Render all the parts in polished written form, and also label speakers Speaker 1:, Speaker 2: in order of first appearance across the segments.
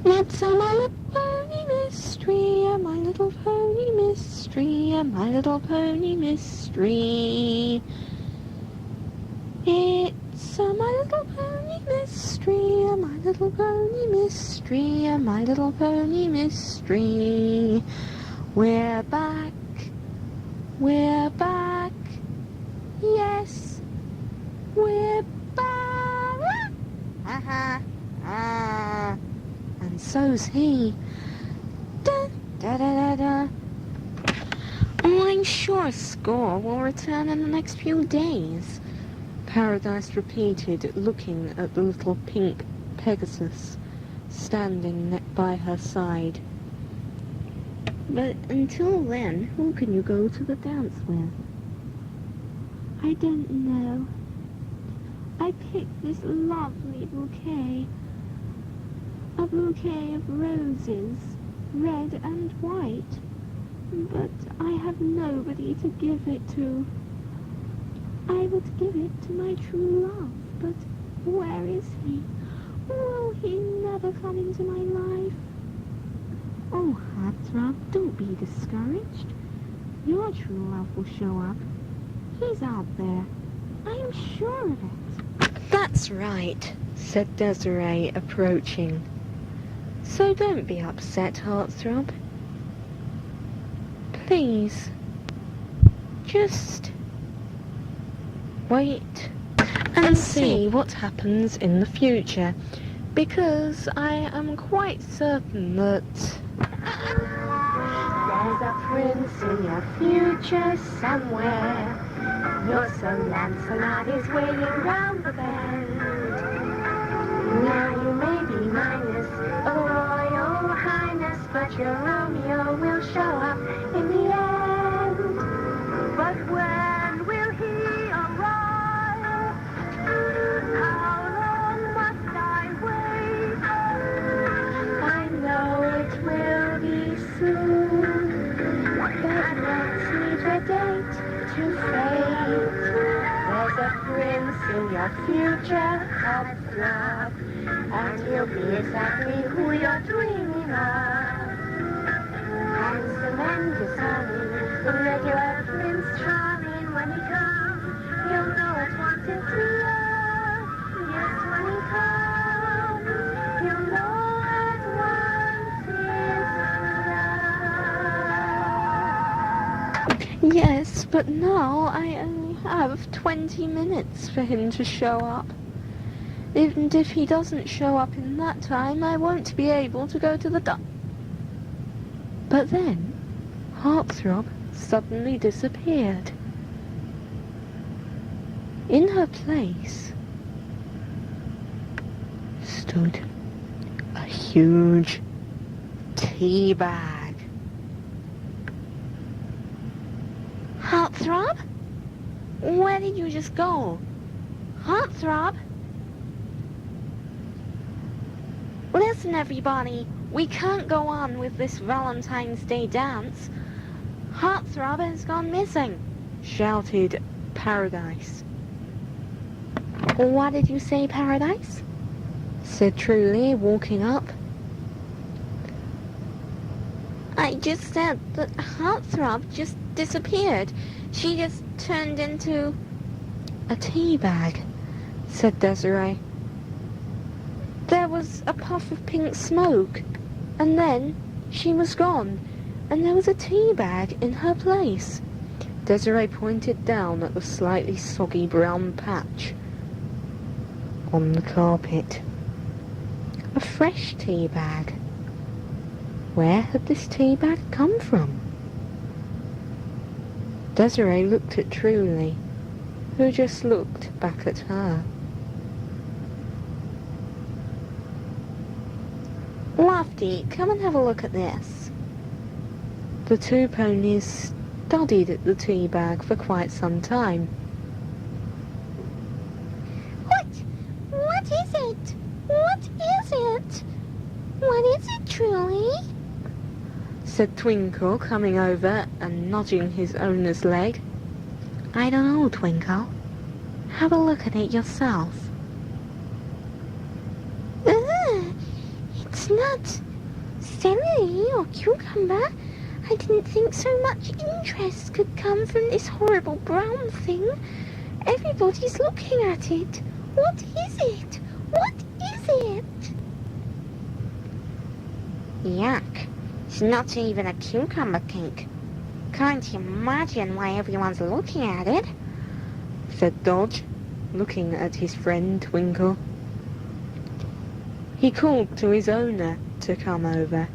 Speaker 1: It's a My Little Pony mystery, a My Little Pony mystery, a My Little Pony mystery. It's a My Little Pony mystery, a My Little Pony mystery, a My Little Pony mystery. We're back, yes, we're back. And so's he. Da da da da da. I'm sure Score will return in the next few days, Paradise repeated, looking at the little pink Pegasus standing by her side. But until then, who can you go to the dance with? I don't know. I picked this lovely bouquet. A bouquet of roses, red and white. But I have nobody to give it to. I would give it to my true love, but where is he? Will he never come into my life? Oh, Heartthrob, don't be discouraged. Your true love will show up. He's out there. I am sure of it. That's right, said Desiree, approaching. So don't be upset, Heartthrob. Please, just wait and see what happens in the future, because I am quite certain that there's a prince in your future somewhere. Your son Lancelot is waiting round the bend. Now you may be minus a royal highness, but your Romeo will show up in the end. But when will he arrive? How long must I wait? I know it will be soon, but let's leave a date to fate. There's a prince in your future, Heartthrob, and he'll be exactly who you're dreaming of. Handsome and disarming, the regular Prince Charming. When he comes, you'll know it wanted to love. Yes, when he comes, you'll know it wanted love. Yes, but now I only have 20 minutes for him to show up. And if he doesn't show up in that time, I won't be able to go to the But then, Heartthrob suddenly disappeared. In her place stood a huge tea bag. Heartthrob? Where did you just go? Heartthrob? Listen, everybody, we can't go on with this Valentine's Day dance. Heartthrob has gone missing, shouted Paradise. What did you say, Paradise? Said Truly, walking up. I just said that Heartthrob just disappeared. She just turned into a tea bag, said Desiree. There was a puff of pink smoke, and then she was gone, and there was a tea bag in her place. Desiree pointed down at the slightly soggy brown patch on the carpet. A fresh tea bag. Where had this tea bag come from? Desiree looked at Truly, who just looked back at her. Lofty, come and have a look at this. The two ponies studied at the tea bag for quite some time. What is it? What is it? What is it, Truly? Said Twinkle, coming over and nudging his owner's leg. I don't know, Twinkle. Have a look at it yourself. It's It's not celery or cucumber. I didn't think so much interest could come from this horrible brown thing. Everybody's looking at it. What is it? What is it? Yuck. It's not even a cucumber cake. Can't imagine why everyone's looking at it, said Dodge, looking at his friend Twinkle. He called to his owner to come over,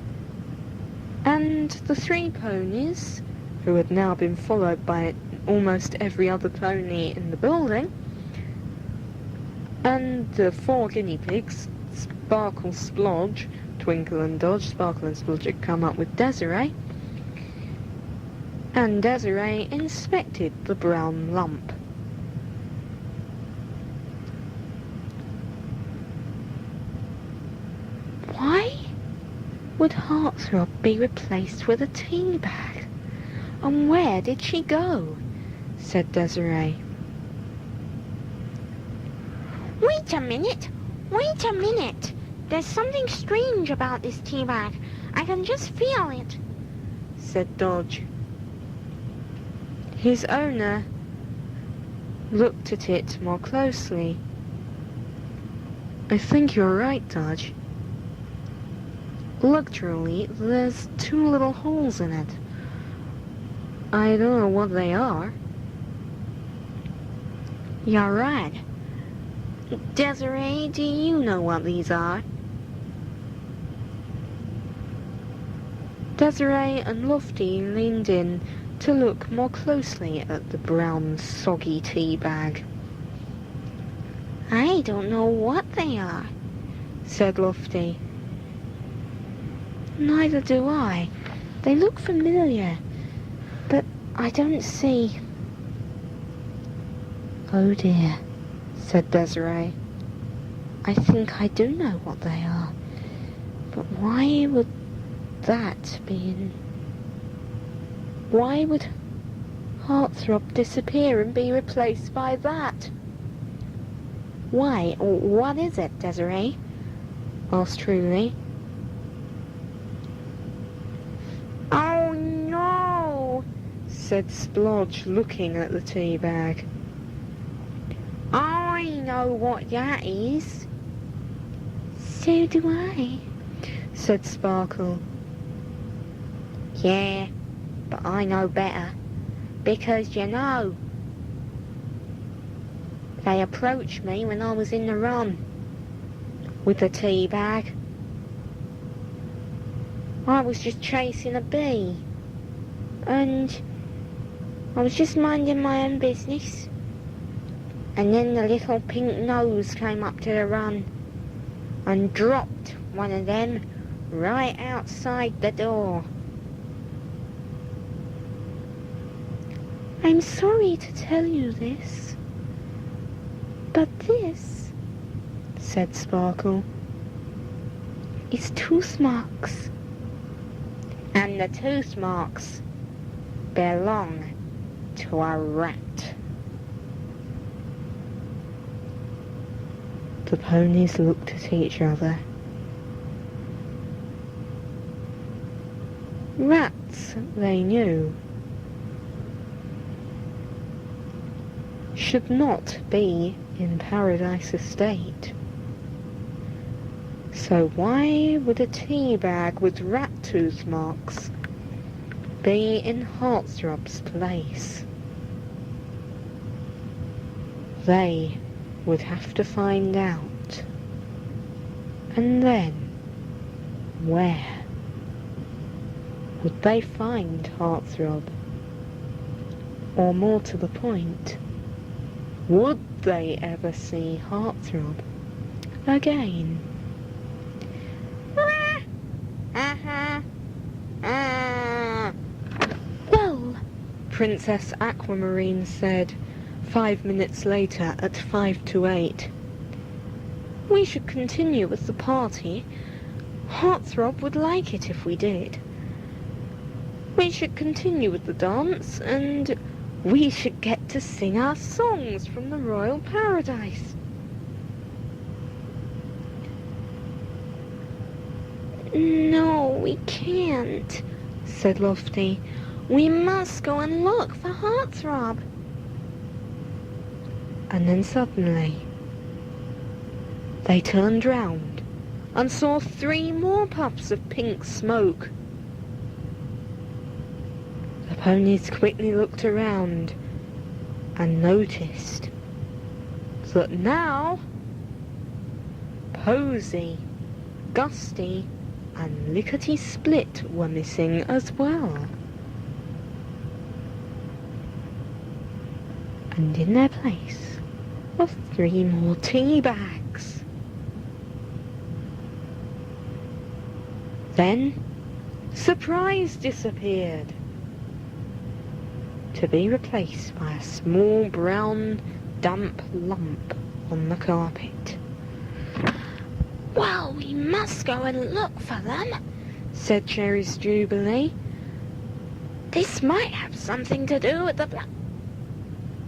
Speaker 1: and the 3 ponies, who had now been followed by almost every other pony in the building, and the 4 guinea pigs, Sparkle, Splodge, Twinkle and Dodge. Sparkle and Splodge had come up with Desiree, and Desiree inspected the brown lump. Why would Heartthrob be replaced with a tea bag? And where did she go? Said Desiree. Wait a minute! Wait a minute! There's something strange about this tea bag. I can just feel it, said Dodge. His owner looked at it more closely. I think you're right, Dodge. Literally, there's 2 little holes in it. I don't know what they are. You're right. Desiree, do you know what these are? Desiree and Lofty leaned in to look more closely at the brown, soggy tea bag. I don't know what they are, said Lofty. Neither do I. They look familiar, but I don't see. Oh dear, said Desiree. I think I do know what they are, but why would that be in... Why would Heartthrob disappear and be replaced by that? Why? What is it, Desiree? Asked Truly. Oh no, said Splodge, looking at the tea bag. I know what that is. So do I, said Sparkle. Yeah, but I know better, because you know, they approached me when I was in the run with the tea bag. I was just chasing a bee, and I was just minding my own business, and then the little pink nose came up to the run and dropped one of them right outside the door. I'm sorry to tell you this, but this, said Sparkle, is tooth marks. And the tooth marks belong to a rat. The ponies looked at each other. Rats, they knew, should not be in Paradise Estate. So why would a tea bag with rat tooth marks be in Heartthrob's place? They would have to find out. And then, where would they find Heartthrob? Or more to the point, would they ever see Heartthrob again? Well, Princess Aquamarine said 5 minutes later at 5 to 8. We should continue with the party. Heartthrob would like it if we did. We should continue with the dance, and we should get to sing our songs from the Royal Paradise. No, we can't, said Lofty. We must go and look for Heartthrob. And then suddenly, they turned round and saw 3 more puffs of pink smoke. The ponies quickly looked around and noticed that now Posy, Gusty and Lickety Split were missing as well. And in their place were 3 more tea bags. Then Surprise disappeared, to be replaced by a small brown damp lump on the carpet. Well, we must go and look for them, said Cherry's Jubilee. This might have something to do with the black...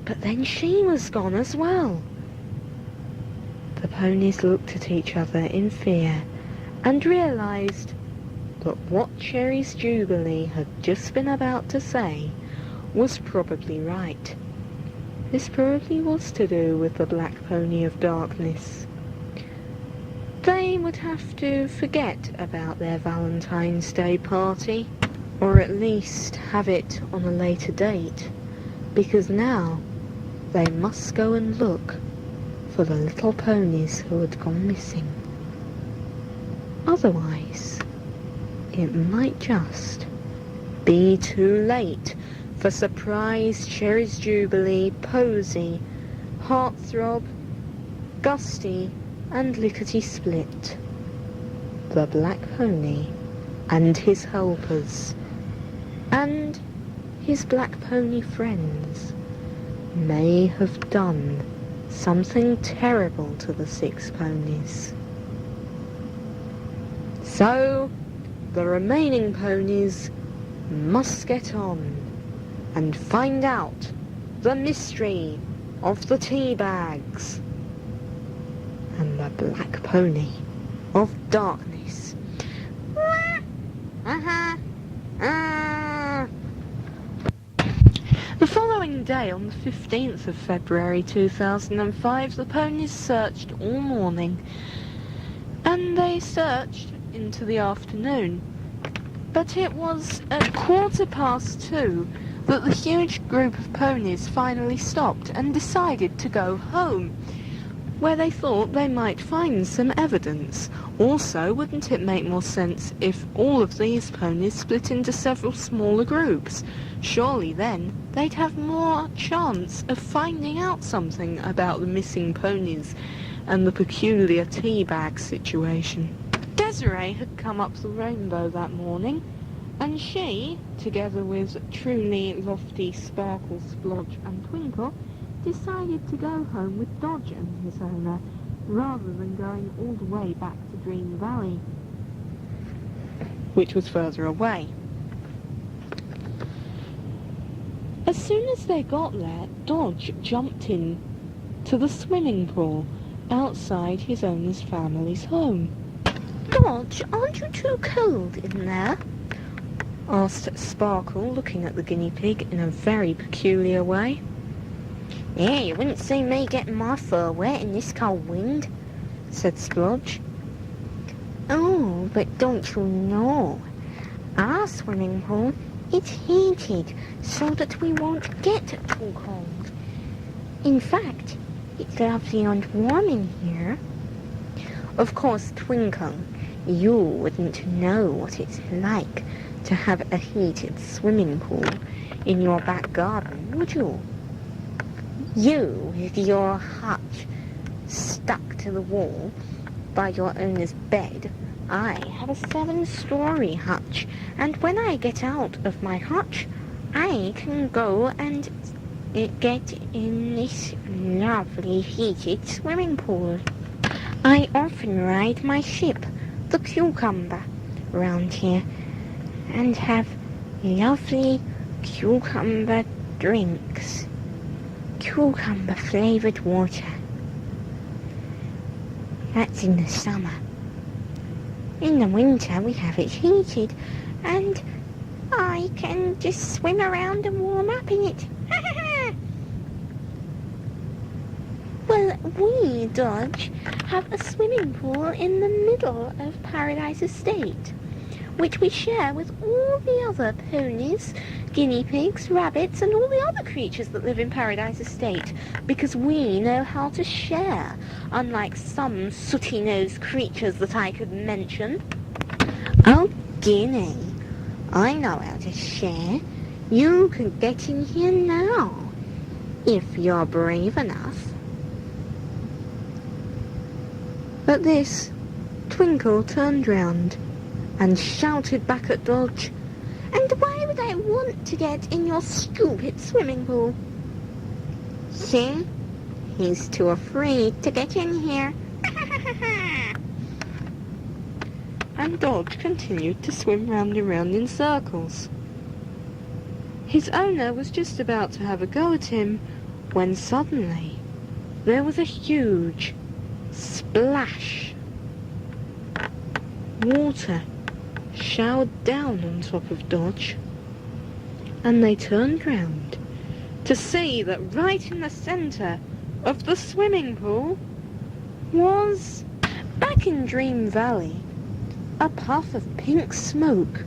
Speaker 1: But then she was gone as well. The ponies looked at each other in fear and realised that what Cherry's Jubilee had just been about to say was probably right. This probably was to do with the Black Pony of Darkness. They would have to forget about their Valentine's Day party, or at least have it on a later date, because now they must go and look for the little ponies who had gone missing. Otherwise, it might just be too late for Surprise, Cherry's Jubilee, Posy, Heartthrob, Gusty and Lickety Split, the Black Pony and his helpers, and his Black Pony friends may have done something terrible to the 6 ponies. So, the remaining ponies must get on and find out the mystery of the tea bags and the Black Pony of Darkness. The following day, on the 15th of February 2005, the ponies searched all morning, and they searched into the afternoon. But it was at 2:15 that the huge group of ponies finally stopped and decided to go home, where they thought they might find some evidence. Also, wouldn't it make more sense if all of these ponies split into several smaller groups? Surely then they'd have more chance of finding out something about the missing ponies and the peculiar tea bag situation. Desiree had come up the rainbow that morning, and she, together with Truly, Lofty, Sparkle, Splodge and Twinkle, decided to go home with Dodge and his owner, rather than going all the way back to Dream Valley, which was further away. As soon as they got there, Dodge jumped in to the swimming pool outside his owner's family's home. Dodge, aren't you too cold in there? Asked Sparkle, looking at the guinea pig in a very peculiar way. Yeah, you wouldn't see me getting my fur wet in this cold wind, said Splodge. Oh, but don't you know, our swimming pool is heated so that we won't get too cold. In fact, it's lovely and warm in here. Of course, Twinkle, you wouldn't know what it's like to have a heated swimming pool in your back garden, would you? You, with your hutch stuck to the wall by your owner's bed. I have a 7-story hutch, and when I get out of my hutch, I can go and get in this lovely heated swimming pool. I often ride my ship, the Cucumber, round here, and have lovely cucumber drinks. Cucumber flavoured water. That's in the summer. In the winter we have it heated, and I can just swim around and warm up in it. Well, we, Dodge, have a swimming pool in the middle of Paradise Estate, which we share with all the other ponies, guinea pigs, rabbits, and all the other creatures that live in Paradise Estate, because we know how to share, unlike some sooty-nosed creatures that I could mention. Oh, Guinea, I know how to share. You can get in here now, if you're brave enough. At this, Twinkle turned round and shouted back at Dodge, "And why would I want to get in your stupid swimming pool?" "See? He's too afraid to get in here." And Dodge continued to swim round and round in circles. His owner was just about to have a go at him when suddenly there was a huge splash. Water showered down on top of Dodge, and they turned round to see that right in the centre of the swimming pool was, back in Dream Valley, a puff of pink smoke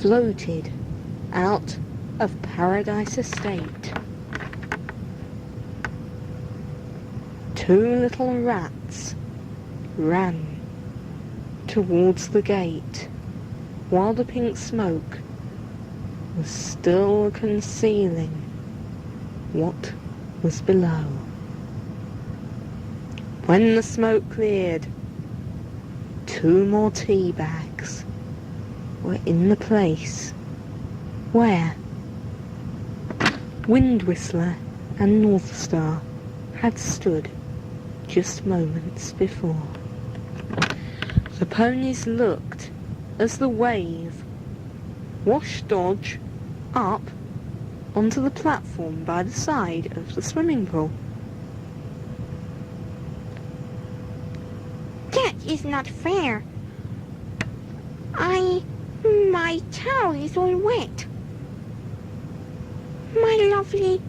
Speaker 1: floated out of Paradise Estate. Two little rats ran towards the gate while the pink smoke was still concealing what was below. When the smoke cleared, two more tea bags were in the place where Wind Whistler and North Star had stood just moments before. The ponies looked as the wave washed Dodge up onto the platform by the side of the swimming pool. "That is not fair. My towel is all wet. My lovely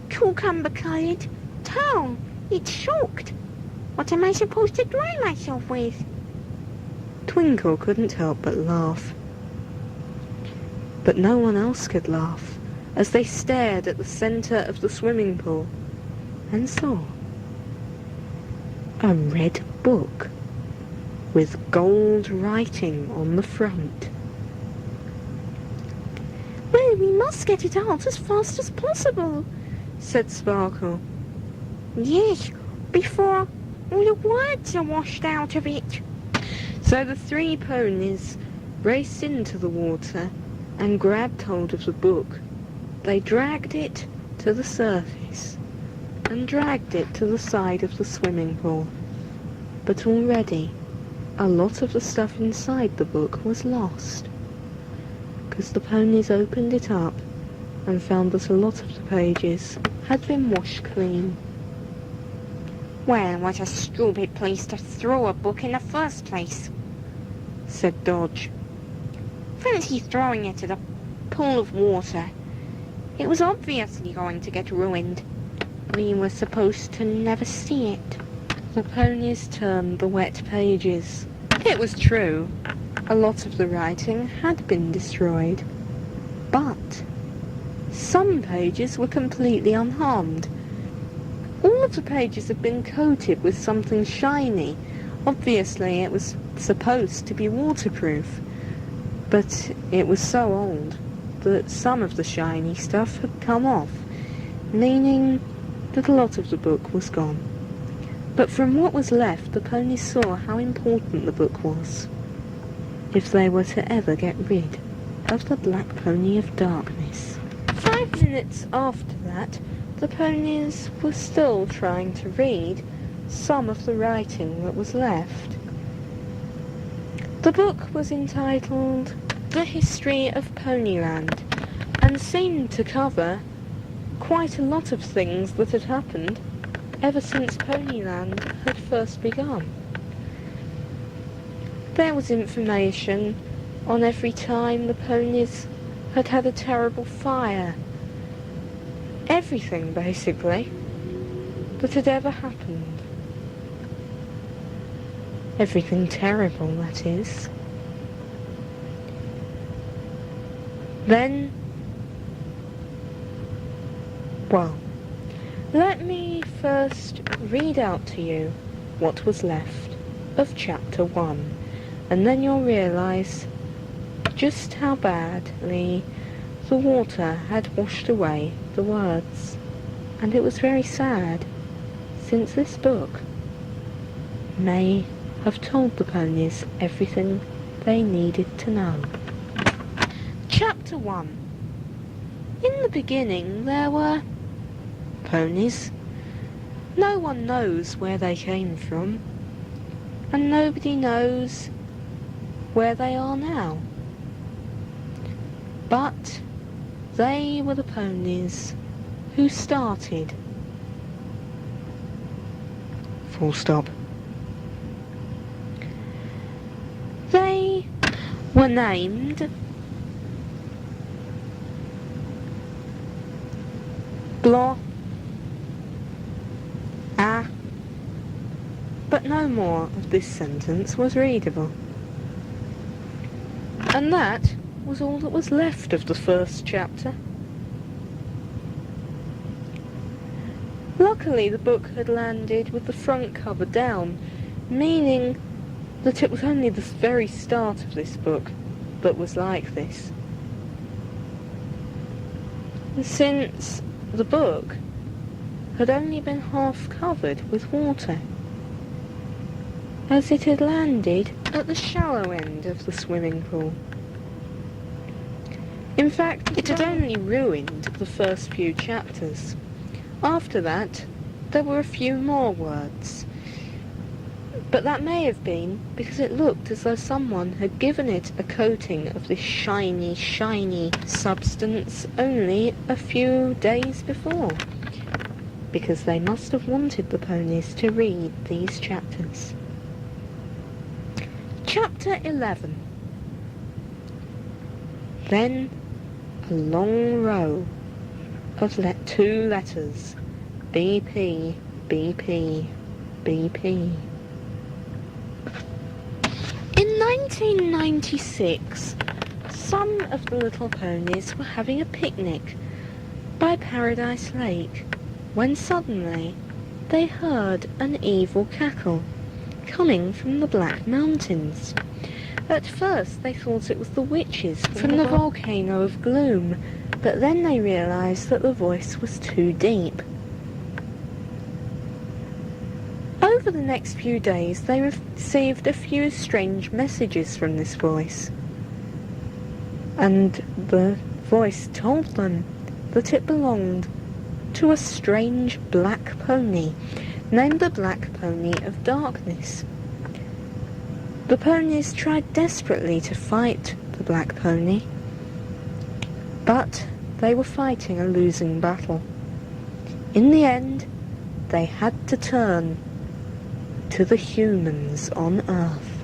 Speaker 1: cucumber-coloured towel, it's soaked. What am I supposed to dry myself with?" Twinkle couldn't help but laugh. But no one else could laugh as they stared at the centre of the swimming pool and saw a red book with gold writing on the front. "Well, we must get it out as fast as possible," said Sparkle. "Yes, before all the words are washed out of it." So the three ponies raced into the water and grabbed hold of the book. They dragged it to the surface and dragged it to the side of the swimming pool. But already a lot of the stuff inside the book was lost, because the ponies opened it up and found that a lot of the pages had been washed clean. "Well, what a stupid place to throw a book in the first place," said Dodge. "Fancy throwing it at a pool of water. It was obviously going to get ruined. We were supposed to never see it." The ponies turned the wet pages. It was true, a lot of the writing had been destroyed, but some pages were completely unharmed. All of the pages had been coated with something shiny. Obviously it was supposed to be waterproof, but it was so old that some of the shiny stuff had come off, meaning that a lot of the book was gone. But from what was left, the ponies saw how important the book was, if they were to ever get rid of the Black Pony of Darkness. 5 minutes after that, the ponies were still trying to read some of the writing that was left. The book was entitled The History of Ponyland, and seemed to cover quite a lot of things that had happened ever since Ponyland had first begun. There was information on every time the ponies had had a terrible fire. Everything, basically, that had ever happened. Everything terrible, that is. Then, well, let me first read out to you what was left of chapter 1, and then you'll realise just how badly the water had washed away the words. And it was very sad, since this book may have told the ponies everything they needed to know. Chapter 1. In the beginning there were ponies. No one knows where they came from, and nobody knows where they are now. But they were the ponies who started. Full stop. They were named Blah, but no more of this sentence was readable. And that was all that was left of the first chapter. Luckily, the book had landed with the front cover down, meaning that it was only the very start of this book that was like this. Since the book had only been half covered with water, as it had landed at the shallow end of the swimming pool. In fact, it had only ruined the first few chapters. After that, there were a few more words. But that may have been because it looked as though someone had given it a coating of this shiny, shiny substance only a few days before. Because they must have wanted the ponies to read these chapters. Chapter 11. Then a long row of two letters, BP, BP, BP. In 1996, some of the little ponies were having a picnic by Paradise Lake, when suddenly they heard an evil cackle coming from the Black Mountains. At first they thought it was the witches from the volcano of Gloom, but then they realised that the voice was too deep. Over the next few days they received a few strange messages from this voice, and the voice told them that it belonged to a strange black pony named the Black Pony of Darkness. The ponies tried desperately to fight the Black Pony, but they were fighting a losing battle. In the end, they had to turn to the humans on Earth.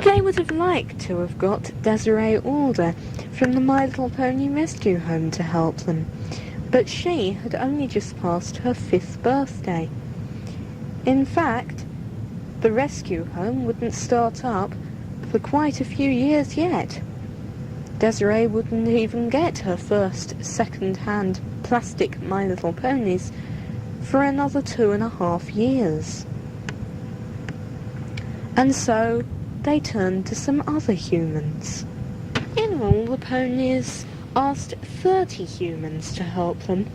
Speaker 1: They would have liked to have got Desiree Alder from the My Little Pony Rescue Home to help them, but she had only just passed her 5th birthday. In fact, the rescue home wouldn't start up for quite a few years yet. Desiree wouldn't even get her first second-hand plastic My Little Ponies for another 2.5 years. And so they turned to some other humans. In all, the ponies asked 30 humans to help them,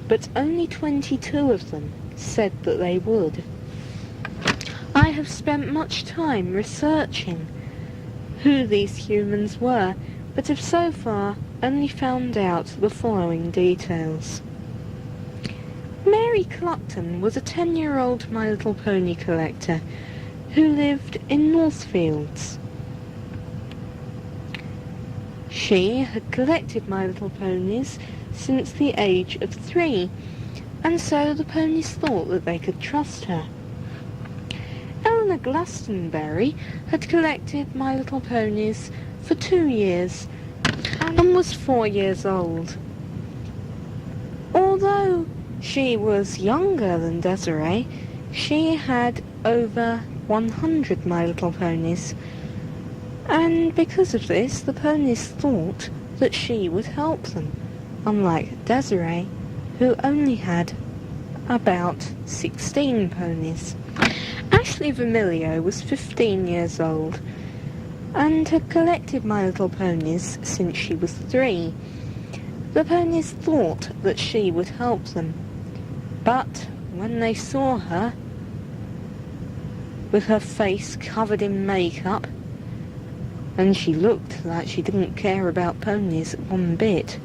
Speaker 1: but only 22 of them said that they would. I have spent much time researching who these humans were, but have so far only found out the following details. Mary Cluckton was a 10-year-old My Little Pony collector who lived in Northfields. She had collected My Little Ponies since the age of 3, and so the ponies thought that they could trust her. Emma Glastonbury had collected My Little Ponies for 2 years and was 4 years old. Although she was younger than Desiree, she had over 100 My Little Ponies, and because of this, the ponies thought that she would help them, unlike Desiree, who only had about 16 ponies. Ashley Vermilio was 15 years old and had collected My Little Ponies since she was 3. The ponies thought that she would help them, but when they saw her with her face covered in makeup, and she looked like she didn't care about ponies one bit,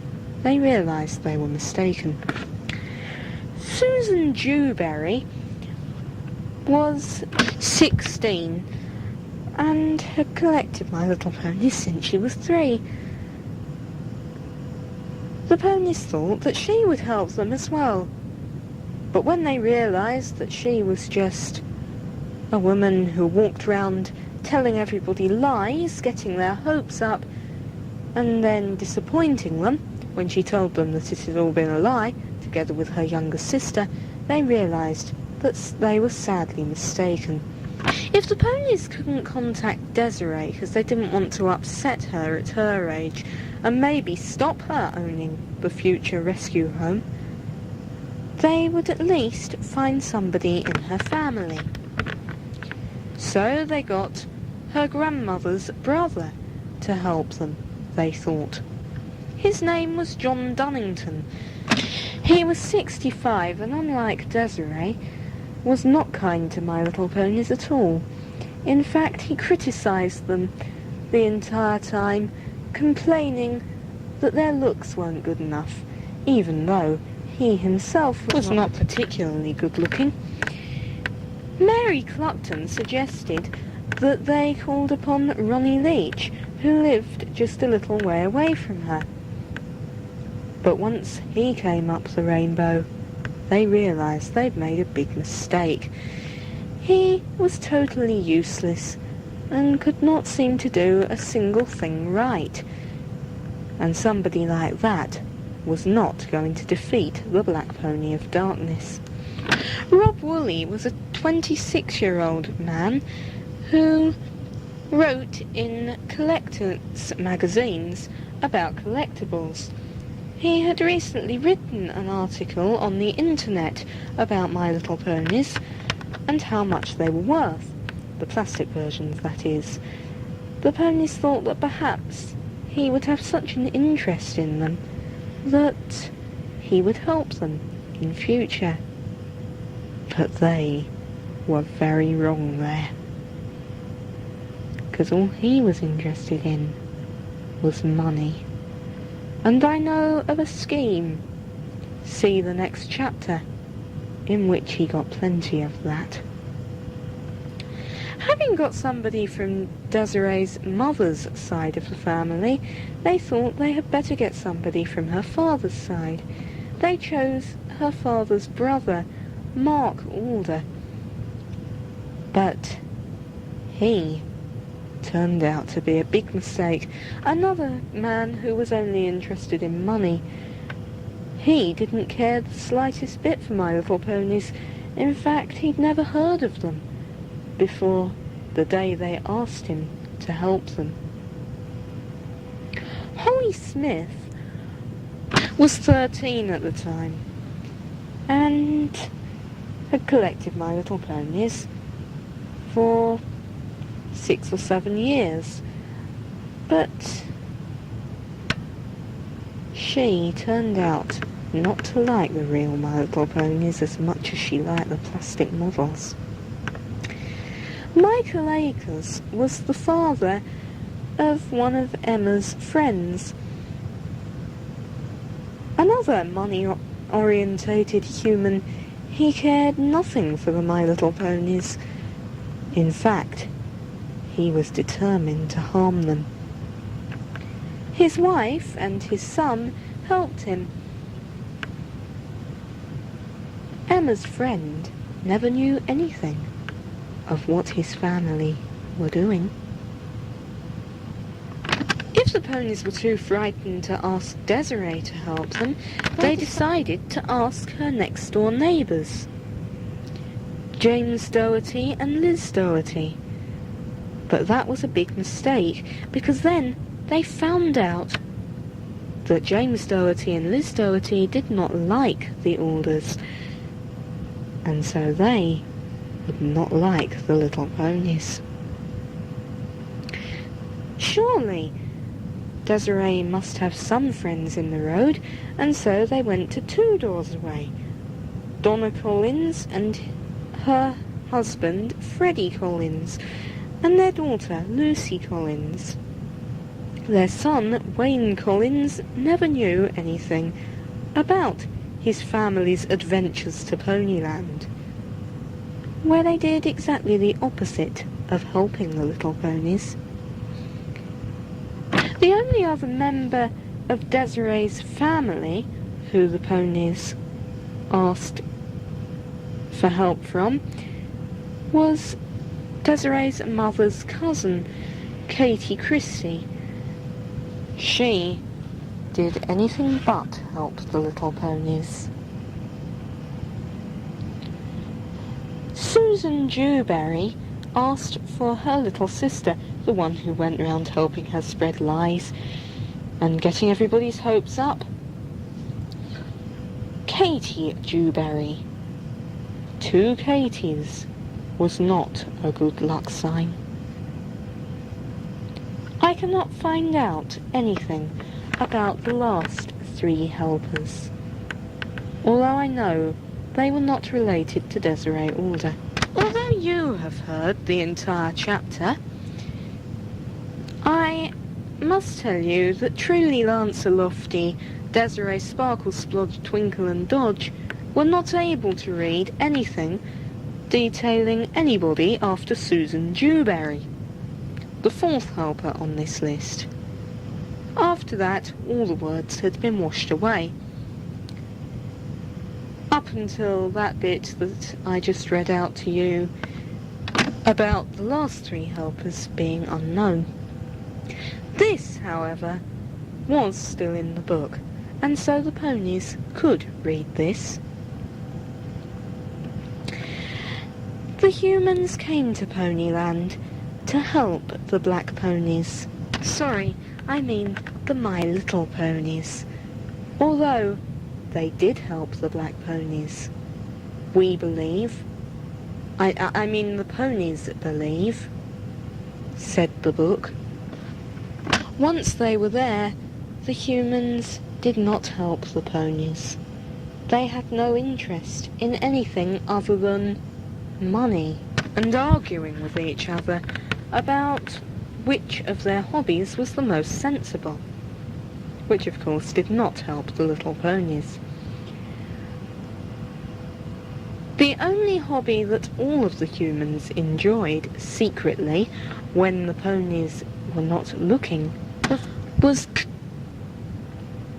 Speaker 1: they realised they were mistaken. Susan Dewberry was 16 and had collected My Little Ponies since she was 3. The ponies thought that she would help them as well, but when they realised that she was just a woman who walked around telling everybody lies, getting their hopes up, and then disappointing them when she told them that it had all been a lie, together with her younger sister, they realised that they were sadly mistaken. If the ponies couldn't contact Desiree because they didn't want to upset her at her age and maybe stop her owning the future rescue home, they would at least find somebody in her family. So they got her grandmother's brother to help them, they thought. His name was John Dunnington. He was 65 and, unlike Desiree, was not kind to My Little Ponies at all. In fact, he criticised them the entire time, complaining that their looks weren't good enough, even though he himself was not particularly good looking. Mary Cluckton suggested that they called upon Ronnie Leach, who lived just a little way away from her. But once he came up the rainbow, they realised they'd made a big mistake. He was totally useless and could not seem to do a single thing right. And somebody like that was not going to defeat the Black Pony of Darkness. Rob Woolley was a 26-year-old man who wrote in collectors' magazines about collectibles. He had recently written an article on the internet about My Little Ponies and how much they were worth, the plastic versions, that is. The ponies thought that perhaps he would have such an interest in them that he would help them in future. But they were very wrong there, because all he was interested in was money. And I know of a scheme, see the next chapter, in which he got plenty of that. Having got somebody from Desiree's mother's side of the family, they thought they had better get somebody from her father's side. They chose her father's brother, Mark Alder. But he turned out to be a big mistake. Another man who was only interested in money. He didn't care the slightest bit for My Little Ponies. In fact, he'd never heard of them before the day they asked him to help them. Holly Smith was 13 at the time and had collected My Little Ponies for 6 or 7 years, but she turned out not to like the real My Little Ponies as much as she liked the plastic models. Michael Akers was the father of one of Emma's friends. Another money-orientated human, he cared nothing for the My Little Ponies. In fact, he was determined to harm them. His wife and his son helped him. Emma's friend never knew anything of what his family were doing. If the ponies were too frightened to ask Desiree to help them, they decided to ask her next-door neighbours, James Doherty and Liz Doherty. But that was a big mistake, because then they found out that James Doherty and Liz Doherty did not like the Alders, and so they would not like the little ponies. Surely Desiree must have some friends in the road, and so they went to 2 doors away. Donna Collins and her husband, Freddie Collins, and their daughter, Lucy Collins. Their son, Wayne Collins, never knew anything about his family's adventures to Ponyland, where they did exactly the opposite of helping the little ponies. The only other member of Desiree's family who the ponies asked for help from was Desiree's mother's cousin, Katie Christie. She did anything but help the little ponies. Susan Dewberry asked for her little sister, the one who went round helping her spread lies and getting everybody's hopes up. Katie Dewberry. 2 Katies was not a good luck sign. I cannot find out anything about the last 3 helpers, although I know they were not related to Desiree Alder. Although you have heard the entire chapter, I must tell you that Truly Lancer Lofty, Desiree Sparkle Splodge, Twinkle and Dodge were not able to read anything detailing anybody after Susan Dewberry, the 4th helper on this list. After that, all the words had been washed away, up until that bit that I just read out to you about the last 3 helpers being unknown. This, however, was still in the book, and so the ponies could read this. The humans came to Ponyland to help the black ponies. Sorry, I mean the My Little Ponies. Although they did help the black ponies, we believe. I mean the ponies believe, said the book. Once they were there, the humans did not help the ponies. They had no interest in anything other than money and arguing with each other about which of their hobbies was the most sensible, which of course did not help the little ponies. The only hobby that all of the humans enjoyed secretly when the ponies were not looking was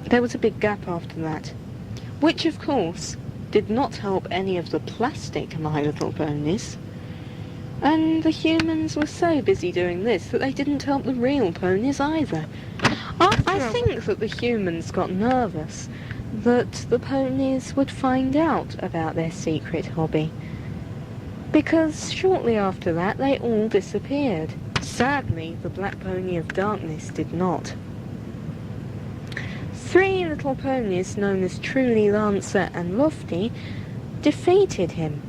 Speaker 1: there was a big gap after that, which of course did not help any of the plastic My Little Ponies, and the humans were so busy doing this that they didn't help the real ponies either. I think that the humans got nervous that the ponies would find out about their secret hobby, because shortly after that they all disappeared. Sadly, the Black Pony of Darkness did not. 3 little ponies known as Truly, Lancer and Lofty defeated him.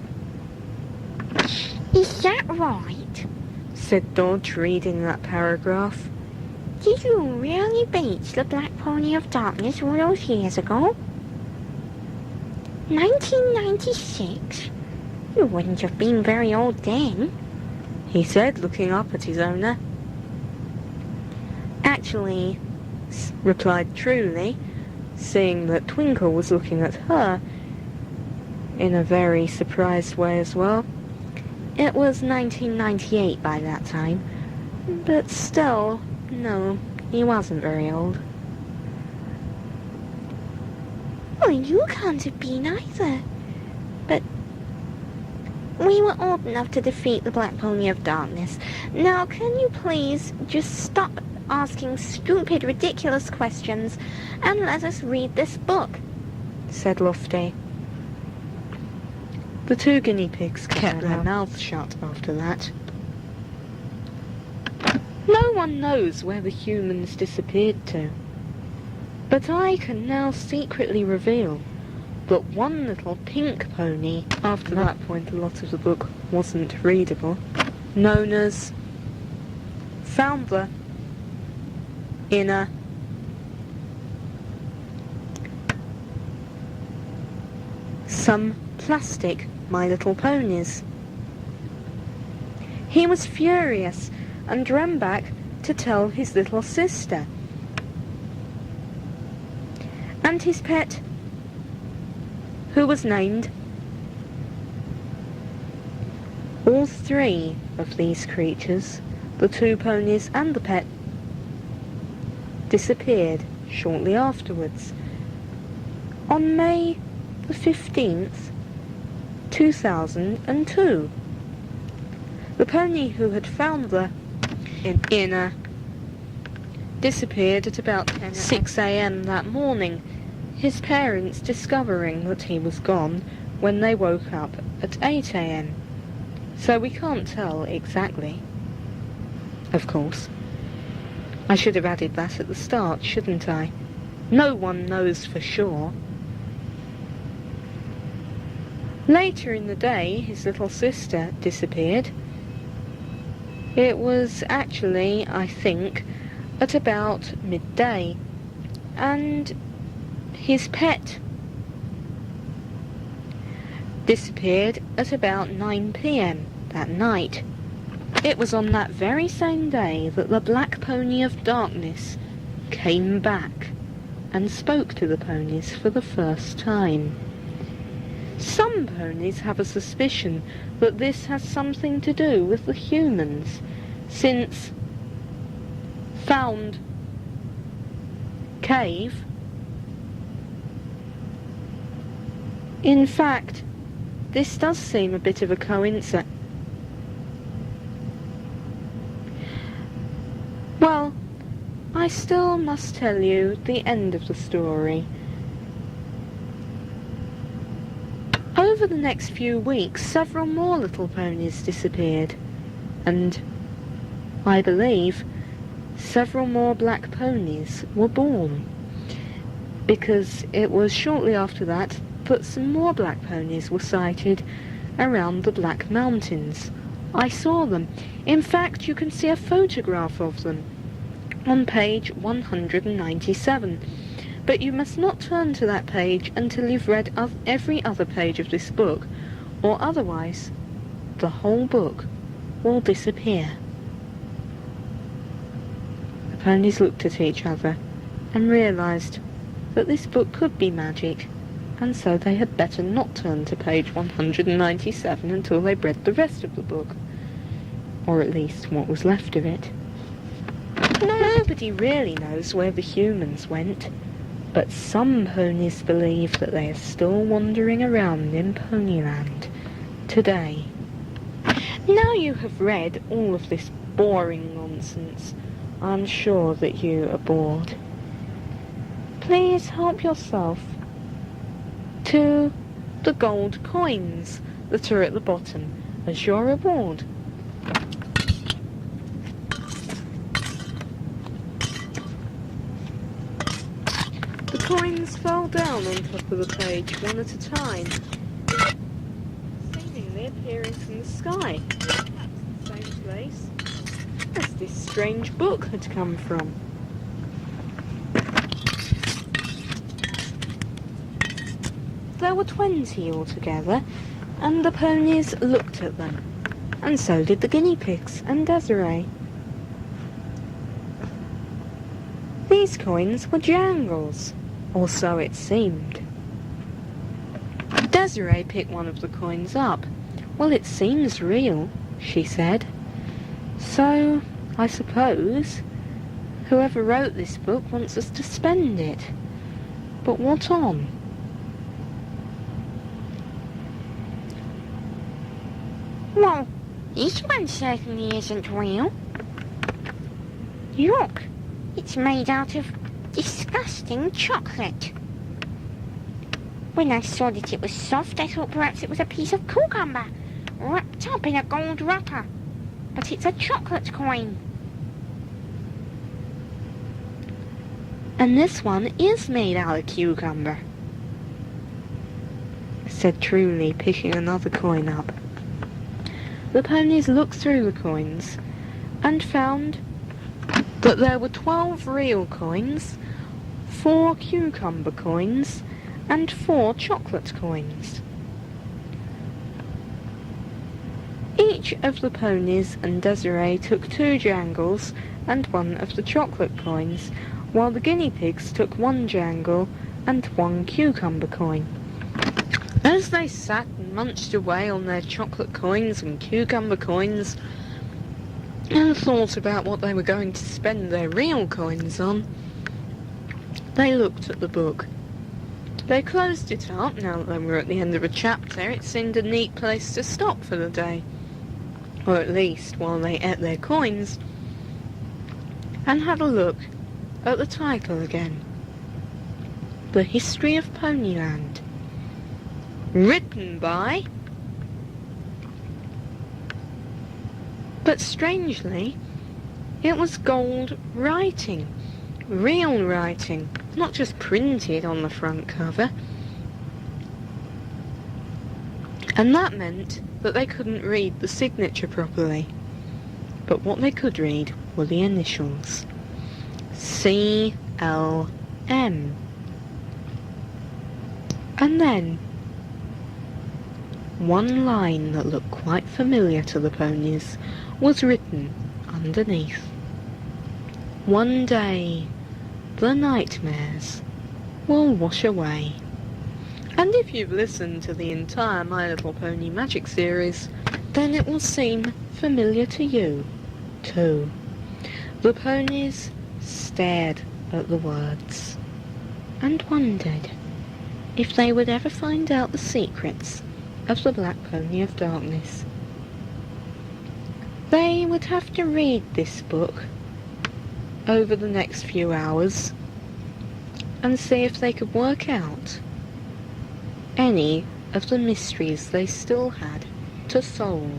Speaker 2: Is that right?
Speaker 1: Said Dodge, reading that paragraph.
Speaker 2: Did you really beat the Black Pony of Darkness all those years ago? 1996? You wouldn't have been very old then,
Speaker 1: he said, looking up at his owner. Actually, replied Truly, seeing that Twinkle was looking at her in a very surprised way as well. It was 1998 by that time, but still, no, he wasn't very old.
Speaker 2: Well, you can't have been either. But We were old enough to defeat the Black Pony of Darkness. Now, can you please just stop asking stupid, ridiculous questions and let us read this book?"
Speaker 1: said Lofty. The two guinea pigs kept their mouths shut after that. No one knows where the humans disappeared to, but I can now secretly reveal that one little pink pony, after that point a lot of the book wasn't readable, known as Founder in some plastic My Little Ponies. He was furious and ran back to tell his little sister. And his pet, who was named, all three of these creatures, the two ponies and the pet, disappeared shortly afterwards. On May the 15th, 2002. The pony who had found the inner disappeared at about 6 a.m. that morning, his parents discovering that he was gone when they woke up at 8 a.m. So we can't tell exactly. Of course. I should have added that at the start, shouldn't I? No one knows for sure. Later in the day, his little sister disappeared. It was actually, I think, at about midday. And his pet disappeared at about 9 p.m. that night. It was on that very same day that the Black Pony of Darkness came back and spoke to the ponies for the first time. Some ponies have a suspicion that this has something to do with the humans, since Found Cave, in fact, this does seem a bit of a coincidence. Well, I still must tell you the end of the story. Over the next few weeks, several more little ponies disappeared, and I believe several more black ponies were born, because it was shortly after that that some more black ponies were sighted around the Black Mountains. I saw them. In fact, you can see a photograph of them on page 197. But you must not turn to that page until you've read every other page of this book, or otherwise the whole book will disappear. The ponies looked at each other and realised that this book could be magic, and so they had better not turn to page 197 until they'd read the rest of the book, or at least what was left of it. Nobody really knows where the humans went, but some ponies believe that they are still wandering around in Ponyland today. Now you have read all of this boring nonsense, I'm sure that you are bored. Please help yourself to the gold coins that are at the bottom as your reward. The coins fell down on top of the page one at a time, seemingly appearing from the sky, perhaps the same place as this strange book had come from. There were 20 altogether, and the ponies looked at them, and so did the guinea pigs and Desiree. These coins were jangles, or so it seemed. Desiree picked one of the coins up. "Well, it seems real," she said. "So, I suppose, whoever wrote this book wants us to spend it. But what on?" Well, this one certainly isn't real. Look, it's made out of disgusting chocolate. When I saw that it was soft, I thought perhaps it was a piece of cucumber wrapped up in a gold wrapper. But it's a chocolate coin.
Speaker 2: And this one is made out of cucumber, said Truly, picking another coin up. The ponies looked through the coins and found that there were 12 real coins, 4 cucumber coins, and 4 chocolate coins. Each of the ponies and Desiree took 2 jangles and 1 of the chocolate coins, while the guinea pigs took 1 jangle and 1 cucumber coin. As they sat and munched away on their chocolate coins and cucumber coins, and thought about what they were going to spend their real coins on, they looked at the book. They closed it up. Now that they were at the end of a chapter, it seemed a neat place to stop for the day, or at least while they ate their coins, and had a look at the title again. The History of Ponyland. Written by... But strangely, it was gold writing. Real writing, not just printed on the front cover. And that meant that they couldn't read the signature properly. But what they could read were the initials. C-L-M. And then one line that looked quite familiar to the ponies was written underneath. One day, the nightmares will wash away. And if you've listened to the entire My Little Pony Magic series, then it will seem familiar to you, too. The ponies stared at the words and wondered if they would ever find out the secrets of the Black Pony of Darkness. They would have to read this book over the next few hours and see if they could work out any of the mysteries they still had to solve.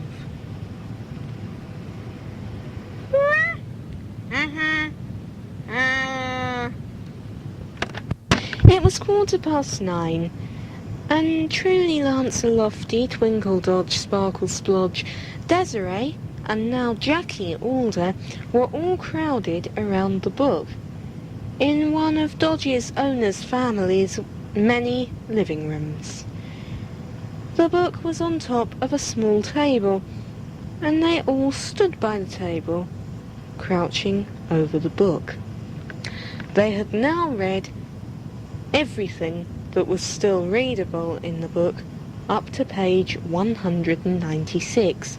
Speaker 2: It was 9:15, and Truly, Lancelofty, Twinkle Dodge, Sparkle Splodge, Desiree, and now Jackie Alder were all crowded around the book in one of Dodge's owner's family's many living rooms. The book was on top of a small table, and they all stood by the table, crouching over the book. They had now read everything that was still readable in the book up to page 196.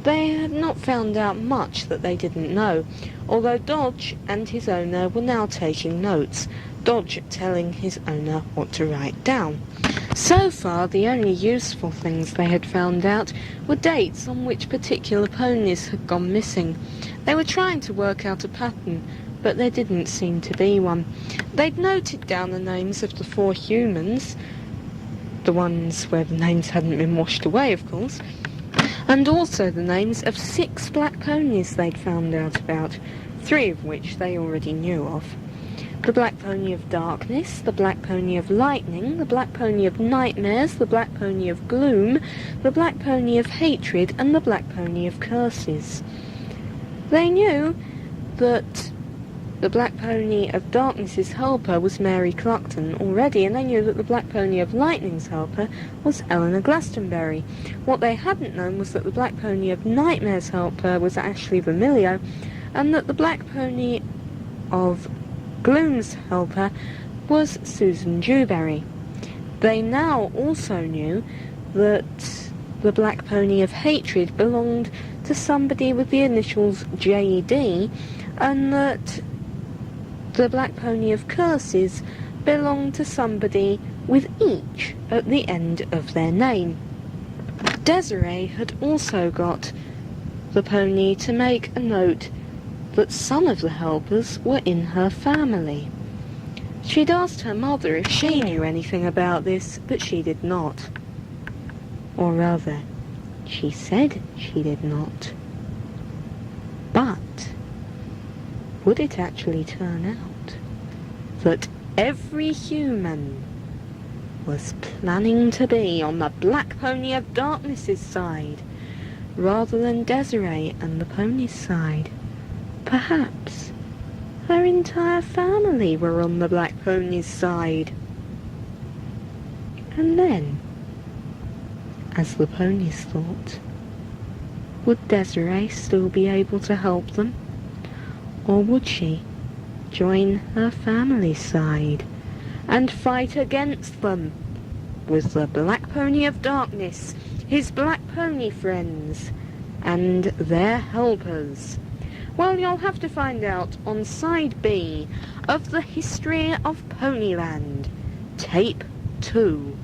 Speaker 2: They had not found out much that they didn't know, although Dodge and his owner were now taking notes, Dodge telling his owner what to write down. So far, the only useful things they had found out were dates on which particular ponies had gone missing. They were trying to work out a pattern, but there didn't seem to be one. They'd noted down the names of the 4 humans, the ones where the names hadn't been washed away, of course, and also the names of 6 black ponies they'd found out about, 3 of which they already knew of. The Black Pony of Darkness, the Black Pony of Lightning, the Black Pony of Nightmares, the Black Pony of Gloom, the Black Pony of Hatred, and the Black Pony of Curses. They knew that the Black Pony of Darkness's helper was Mary Cluckton already, and they knew that the Black Pony of Lightning's helper was Eleanor Glastonbury. What they hadn't known was that the Black Pony of Nightmare's helper was Ashley Vermilio, and that the Black Pony of Gloom's helper was Susan Dewberry. They now also knew that the Black Pony of Hatred belonged to somebody with the initials J.D., and that the Black Pony of Curses belonged to somebody with each at the end of their name. Desiree had also got the pony to make a note that some of the helpers were in her family. She'd asked her mother if she knew anything about this, but she did not. Or rather, she said she did not. But would it actually turn out that every human was planning to be on the Black Pony of Darkness's side, rather than Desiree and the pony's side? Perhaps her entire family were on the Black Pony's side. And then, as the ponies thought, would Desiree still be able to help them? Or would she join her family's side and fight against them with the Black Pony of Darkness, his black pony friends, and their helpers? Well, you'll have to find out on Side B of the History of Ponyland, Tape 2.